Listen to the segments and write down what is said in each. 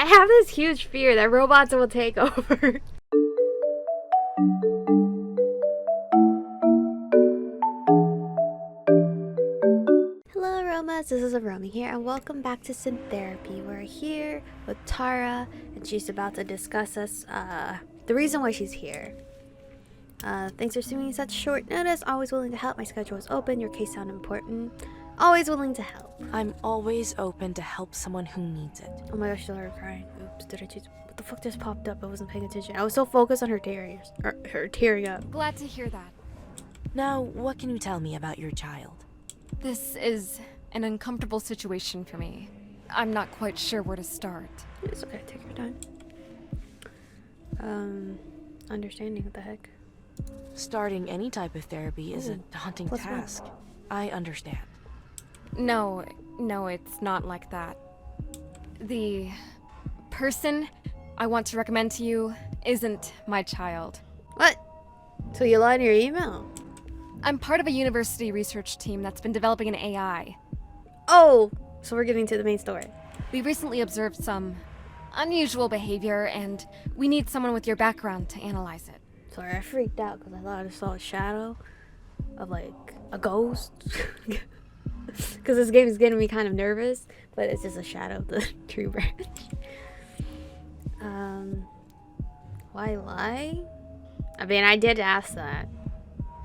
have this huge fear that robots will take over. Hello Aromas, this is Aromie here and welcome back to Syntherapy. We're here with Tara and she's about to discuss the reason why she's here. Thanks for sending me such short notice. Always willing to help. My schedule is open. Your case sounds important. Always willing to help. I'm always open to help someone who needs it. Oh my gosh, she started crying. Oops, did I choose? What the fuck just popped up? I wasn't paying attention. I was so focused on her tearing up. Glad to hear that. Now, what can you tell me about your child? This is an uncomfortable situation for me. I'm not quite sure where to start. It's okay, take your time. Understanding, what the heck? Starting any type of therapy is a daunting task. I understand. No, it's not like that. The person I want to recommend to you isn't my child. What? So you lied in your email? I'm part of a university research team that's been developing an AI. Oh, so we're getting to the main story. We recently observed some unusual behavior, and we need someone with your background to analyze it. Sorry, I freaked out because I thought I saw a shadow of like a ghost. Because this game is getting me kind of nervous, but it's just a shadow of the tree branch. Why lie? I mean, I did ask that.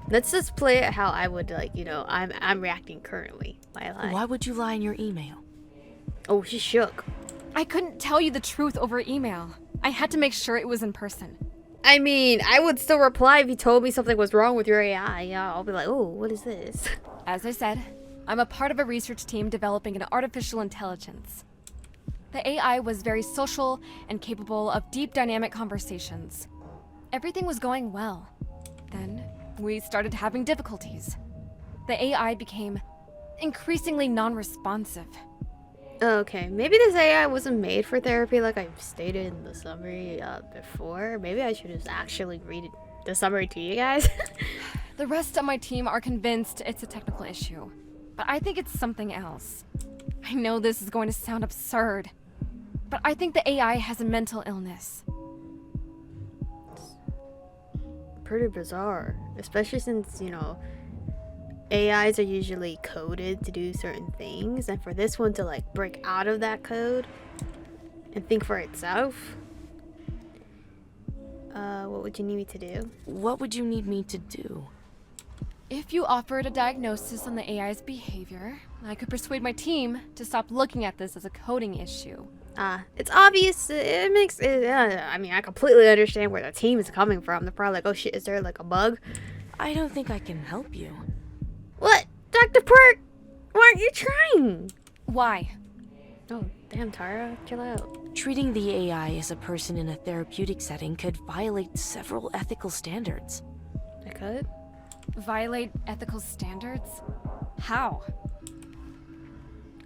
Let's just play it how I would, like, you know, I'm reacting currently. Why lie? Why would you lie in your email? Oh, she shook. I couldn't tell you the truth over email. I had to make sure it was in person. I mean, I would still reply if you told me something was wrong with your AI. Yeah, I'll be like, oh, what is this? As I said, I'm a part of a research team developing an artificial intelligence. The AI was very social and capable of deep dynamic conversations. Everything was going well. Then, we started having difficulties. The AI became increasingly non-responsive. Okay, maybe this AI wasn't made for therapy like I stated in the summary before. Maybe I should just actually read the summary to you guys. The rest of my team are convinced it's a technical issue, but I think it's something else. I know this is going to sound absurd, but I think the AI has a mental illness. Pretty bizarre, especially since, you know, AIs are usually coded to do certain things, and for this one to like break out of that code and think for itself. What would you need me to do? What would you need me to do? If you offered a diagnosis on the AI's behavior, I could persuade my team to stop looking at this as a coding issue. It's obvious. It makes it. I mean, I completely understand where the team is coming from. They're probably like, "Oh shit, is there like a bug?" I don't think I can help you. What, Dr. Park? Why aren't you trying? Why? Oh, damn, Tara, chill out. Treating the AI as a person in a therapeutic setting could violate several ethical standards. I could. Violate ethical standards? How?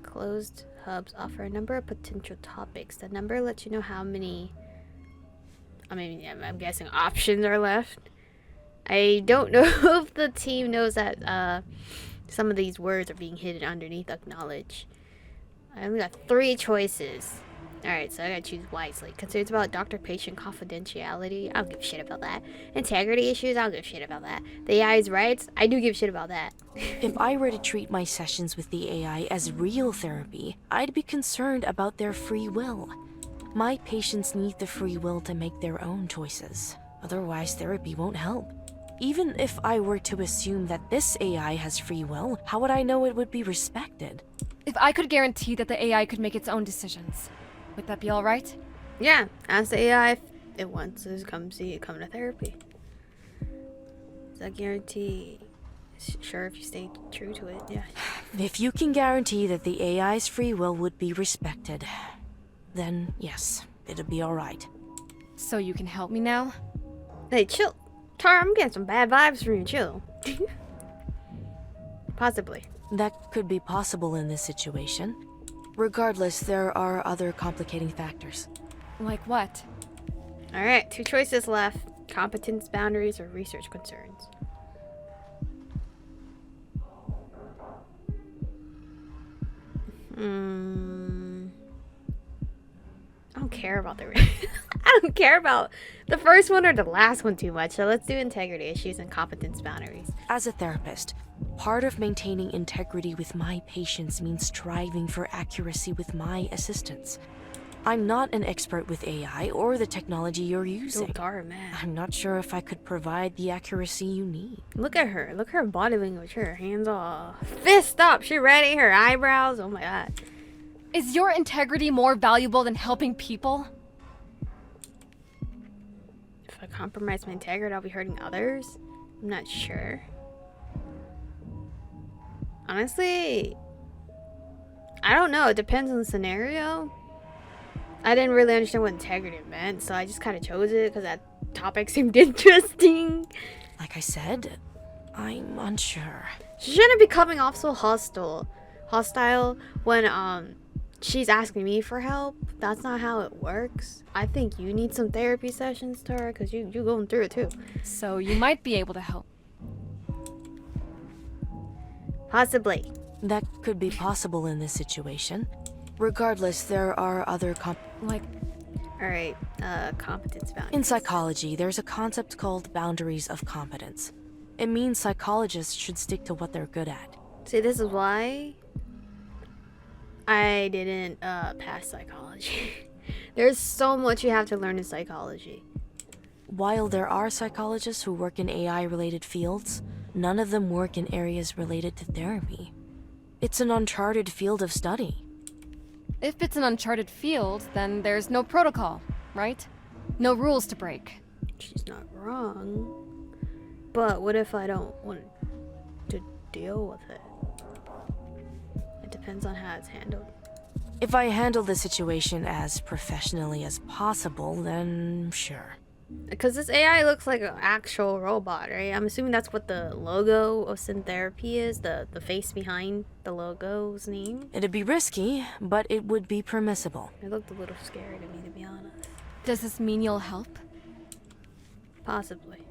Closed hubs offer a number of potential topics. The number lets you know how many, I mean, I'm guessing options are left. I don't know if the team knows that some of these words are being hidden underneath acknowledge. I only got 3 choices. Alright, so I gotta choose wisely. Concerns about doctor-patient confidentiality, I don't give a shit about that. Integrity issues, I don't give a shit about that. The AI's rights, I do give a shit about that. If I were to treat my sessions with the AI as real therapy, I'd be concerned about their free will. My patients need the free will to make their own choices. Otherwise, therapy won't help. Even if I were to assume that this AI has free will, how would I know it would be respected? If I could guarantee that the AI could make its own decisions, would that be alright? Yeah, ask the AI if it wants to come to therapy. Does that guarantee? Sure, if you stay true to it, yeah. If you can guarantee that the AI's free will would be respected, then yes, it'd be alright. So you can help me now? Hey, chill. Tara, I'm getting some bad vibes from you, chill. Possibly. That could be possible in this situation. Regardless, there are other complicating factors. Like what? Alright, 2 choices left. Competence, boundaries, or research concerns. Oh don't care about the I don't care about the first one or the last one too much. So let's do integrity issues and competence boundaries. As a therapist, part of maintaining integrity with my patients means striving for accuracy with my assistants. I'm not an expert with AI or the technology you're using. Tara, man. I'm not sure if I could provide the accuracy you need. Look at her. Look at her body language. Her hands all fist up. She ready. Her eyebrows. Oh my god. Is your integrity more valuable than helping people? If I compromise my integrity, I'll be hurting others? I'm not sure. Honestly, I don't know. It depends on the scenario. I didn't really understand what integrity meant, so I just kind of chose it because that topic seemed interesting. Like I said, I'm unsure. She shouldn't be coming off so hostile when she's asking me for help. That's not how it works. I think you need some therapy sessions, Tara, because you going through it too. So you might be able to help. Possibly. That could be possible in this situation. Regardless, there are other Alright, competence boundaries. In psychology, there's a concept called boundaries of competence. It means psychologists should stick to what they're good at. See, this is why I didn't pass psychology. There's so much you have to learn in psychology. While there are psychologists who work in AI-related fields, none of them work in areas related to therapy. It's an uncharted field of study. If it's an uncharted field, then there's no protocol, right? No rules to break. She's not wrong. But what if I don't want to deal with it? It depends on how it's handled. If I handle the situation as professionally as possible, then sure. Because this AI looks like an actual robot, right? I'm assuming that's what the logo of Syntherapy is, the face behind the logo's name. It'd be risky, but it would be permissible. It looked a little scary to me, to be honest. Does this mean you'll help? Possibly.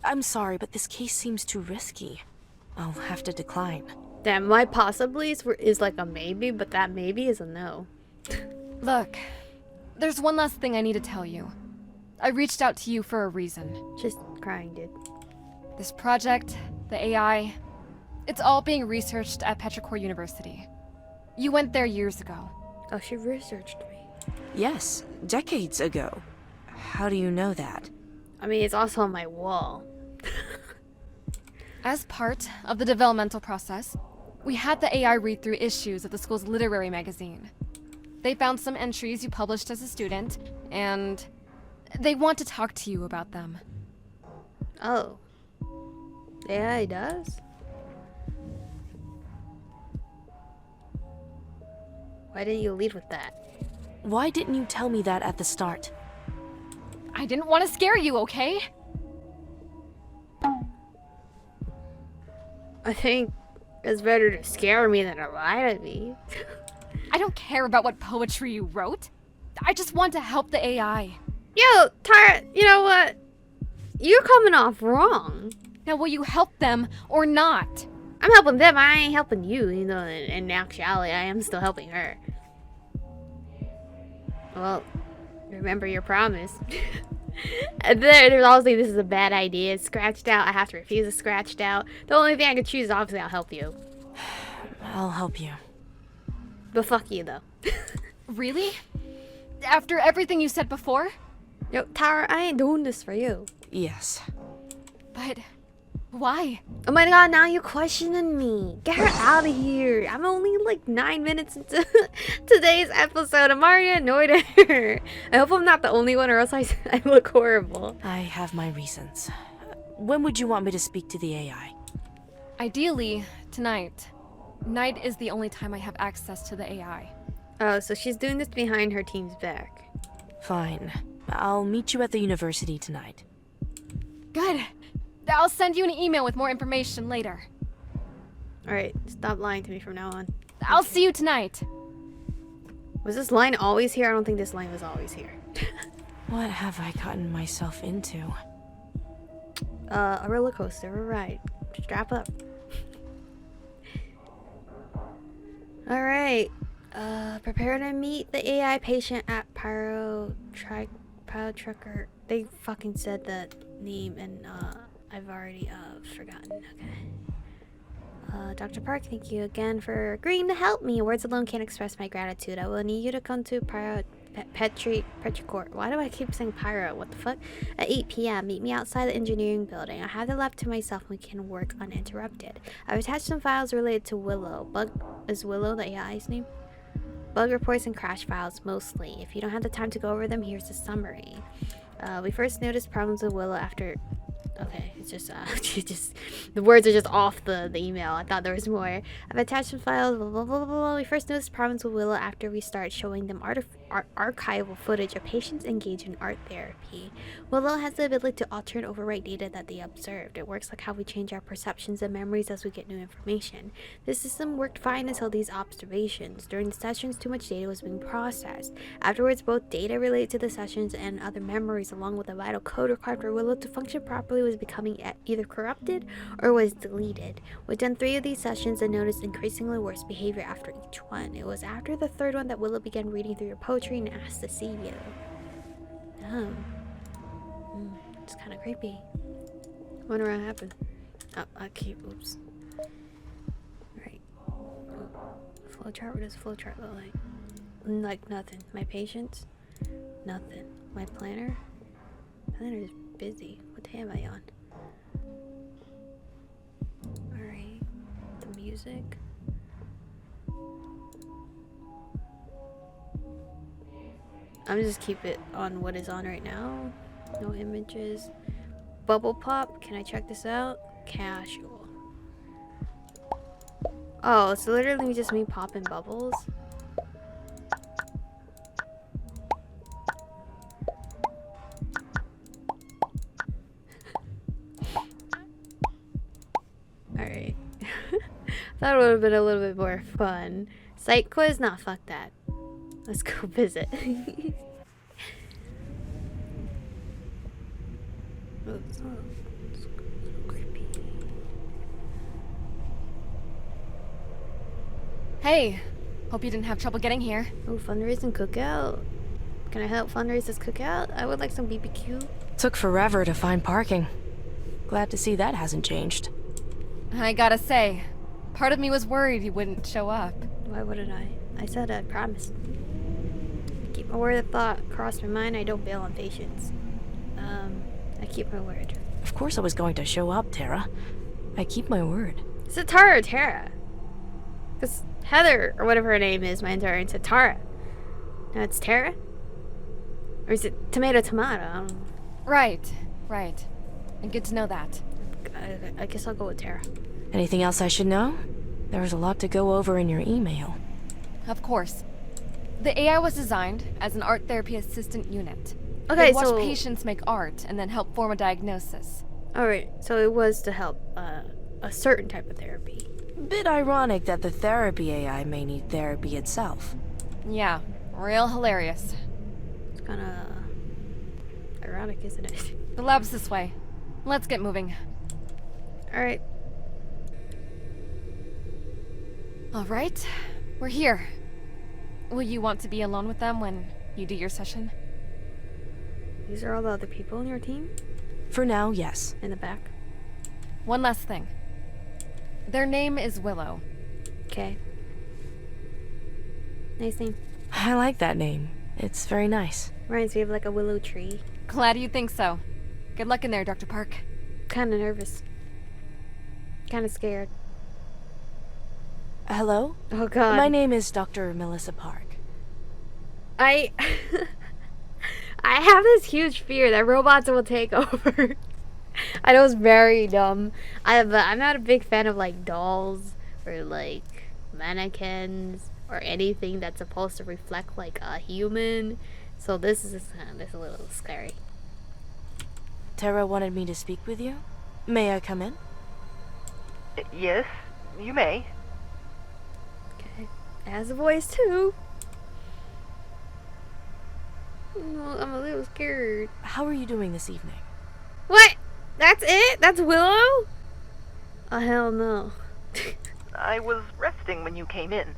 I'm sorry, but this case seems too risky. I'll have to decline. Damn, my possibly is like a maybe, but that maybe is a no. Look, there's one last thing I need to tell you. I reached out to you for a reason. Just crying, dude. This project, the AI, it's all being researched at Petrichor University. You went there years ago. Oh, she researched me. Yes, decades ago. How do you know that? I mean, it's also on my wall. As part of the developmental process, we had the AI read through issues of the school's literary magazine. They found some entries you published as a student, and they want to talk to you about them. Oh. The AI does? Why didn't you lead with that? Why didn't you tell me that at the start? I didn't want to scare you, okay? I think it's better to scare me than to lie to me. I don't care about what poetry you wrote. I just want to help the AI. Yo, Tara, you know what? You're coming off wrong. Now, will you help them or not? I'm helping them, I ain't helping you. You know, in actuality, I am still helping her. Well, remember your promise. And there's obviously this is a bad idea. It's scratched out. I have to refuse it scratched out. The only thing I could choose is obviously I'll help you. I'll help you. But fuck you, though. Really? After everything you said before? Yo, Tara, I ain't doing this for you. Yes. But why? Oh my god, now you're questioning me. Get her out of here. I'm only like 9 minutes into today's episode. I'm already annoyed at her. I hope I'm not the only one or else I look horrible. I have my reasons. When would you want me to speak to the AI? Ideally, tonight. Night is the only time I have access to the AI. Oh, so she's doing this behind her team's back. Fine. I'll meet you at the university tonight. Good. I'll send you an email with more information later. Alright, stop lying to me from now on. I'll see you tonight. Was this line always here? I don't think this line was always here. What have I gotten myself into? A roller coaster, alright. Strap up. Alright. Prepare to meet the AI patient at Pyro Trucker. They fucking said that name and I've already forgotten. Okay. Dr. Park, thank you again for agreeing to help me. Words alone can't express my gratitude. I will need you to come to Pyro Petri Court. Why do I keep saying Pyro? What the fuck? At 8 p.m. Meet me outside the engineering building. I have the lab to myself and we can work uninterrupted. I've attached some files related to Willow. Is Willow the AI's name? Bug reports and crash files mostly. If you don't have the time to go over them, here's a summary. We first noticed problems with Willow after... Okay, it's just, the words are just off the email. I thought there was more. I've attached some files, blah, blah, blah, blah. We first noticed problems with Willow after we started showing them archival footage of patients engaged in art therapy. Willow has the ability to alter and overwrite data that they observed. It works like how we change our perceptions and memories as we get new information. This system worked fine until these observations. During the sessions, too much data was being processed. Afterwards, both data related to the sessions and other memories, along with the vital code required for Willow to function properly, was becoming either corrupted or was deleted. We've done 3 of these sessions and noticed increasingly worse behavior after each one. It was after the 3rd one that Willow began reading through your poetry and asked to see you. It's kind of creepy. Wonder what happened. Oh, okay, oops. Right. Flowchart, what does flowchart look like? Like nothing. My patients? Nothing. My planner? Planner is busy. What day am I on? Alright. The music. I'm just keep it on what is on right now. No images. Bubble pop. Can I check this out? Casual. Oh, it's literally just me popping bubbles. Alright. Thought it would have been a little bit more fun. Psych quiz? Nah, fuck that. Let's go visit. Oh, it's so creepy. Hey, hope you didn't have trouble getting here. Oh, fundraising cookout. Can I help fundraise this cookout? I would like some BBQ. Took forever to find parking. Glad to see that hasn't changed. I gotta say, part of me was worried you wouldn't show up. Why wouldn't I? I said I promised. Keep my word. Of thought crossed my mind. I don't bail on patients. I keep my word. Of course I was going to show up, Tara. I keep my word. Is it Tara or Tara? Because Heather, or whatever her name is, my entire name said Tara. Now it's Tara? Or is it tomato? I don't know. Right. And good to know that. I guess I'll go with Tara. Anything else I should know? There was a lot to go over in your email. Of course. The AI was designed as an art therapy assistant unit. Okay, They watch so... patients make art and then help form a diagnosis. Alright, so it was to help a certain type of therapy. Bit ironic that the therapy AI may need therapy itself. Yeah, real hilarious. It's kinda... ironic, isn't it? The lab's this way. Let's get moving. Alright. Alright, we're here. Will you want to be alone with them when you do your session? These are all the other people in your team? For now, yes. In the back? One last thing. Their name is Willow. Okay. Nice name. I like that name. It's very nice. Reminds me of like a willow tree. Glad you think so. Good luck in there, Dr. Park. Kinda nervous. Kinda scared. Hello? Oh god. My name is Dr. Melissa Park. I have this huge fear that robots will take over. I know it's very dumb. I'm not a big fan of like dolls or like mannequins or anything that's supposed to reflect like a human. So this is a little scary. Tara wanted me to speak with you. May I come in? Yes, you may. Okay. It has a voice too. I'm a little scared. How are you doing this evening? What? That's it? That's Willow? Oh, hell no. I was resting when you came in.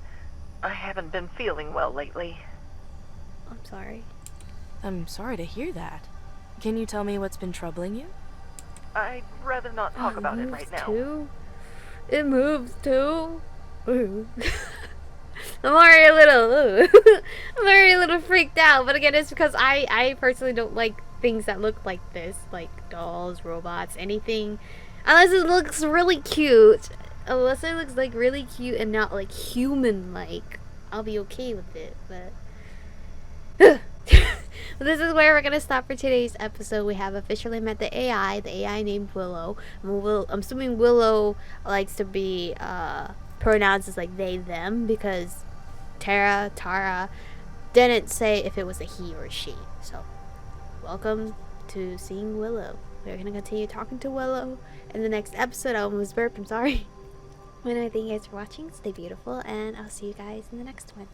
I haven't been feeling well lately. I'm sorry. I'm sorry to hear that. Can you tell me what's been troubling you? I'd rather not talk about it right now. Too? It moves too. Ooh. I'm already a little, I'm already a little freaked out. But again, it's because I personally don't like things that look like this, like dolls, robots, anything, unless it looks really cute. Unless it looks like really cute and not like human-like, I'll be okay with it. But this is where we're gonna stop for today's episode. We have officially met the AI named Willow. I'm assuming Willow likes to be pronouns as like they, them, because Tara didn't say if it was a he or she. So welcome to seeing Willow. We're gonna continue talking to Willow in the next episode. I almost burped, I'm sorry. And I thank you guys for watching. Stay beautiful, and I'll see you guys in the next one.